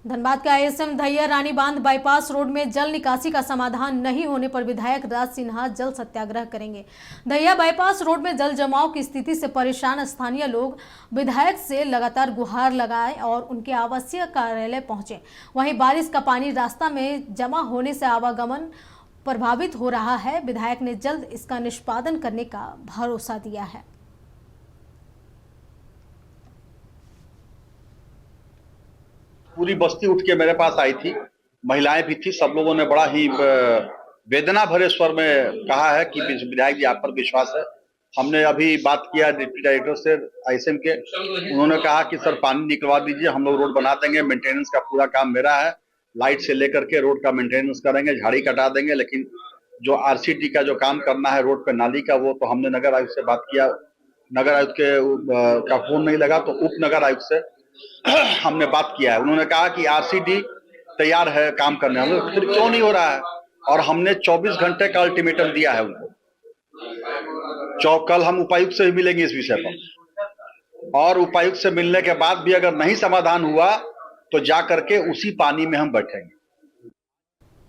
धनबाद का आईएसएम धैया रानी बांध bypass road में जल निकासी का समाधान नहीं होने पर विधायक राज सिन्हा जल सत्याग्रह करेंगे। धैया बाईपास रोड में जल जमाव की स्थिति से परेशान स्थानीय लोग विधायक से लगातार गुहार लगाए और उनके आवासीय कार्यालय पहुंचे। वहीं बारिश का पानी रास्ता में जमा होने से आवागमन प्रभावित हो रहा है। विधायक ने जल्द इसका निष्पादन करने का भरोसा दिया है। पूरी बस्ती उठ के मेरे पास आई थी, महिलाएं भी थी। सब लोगों ने बड़ा ही वेदना भरे स्वर में कहा है कि विधायक जी आप पर विश्वास है। हमने अभी बात किया डिप्टी डायरेक्टर से आईएसएम के, उन्होंने कहा कि सर पानी निकलवा दीजिए, हम लोग रोड बना देंगे, मेंटेनेंस का पूरा काम मेरा है, लाइट से लेकर के रोड का मेंटेनेंस करेंगे, झाड़ी कटा देंगे। लेकिन जो आरसीटी का जो काम करना है रोड पे नाली का, वो तो हमने नगर आयुक्त से बात किया, नगर आयुक्त के का फोन नहीं लगा तो उप नगर आयुक्त से हमने बात किया है। उन्होंने कहा कि आरसीडी तैयार है काम करने, हम फिर क्यों नहीं हो रहा है? और हमने 24 घंटे का अल्टीमेटम दिया है उनको। कल हम उपायुक्त से भी मिलेंगे इस विषय पर, और उपायुक्त से मिलने के बाद भी अगर नहीं समाधान हुआ तो जा करके उसी पानी में हम बैठेंगे।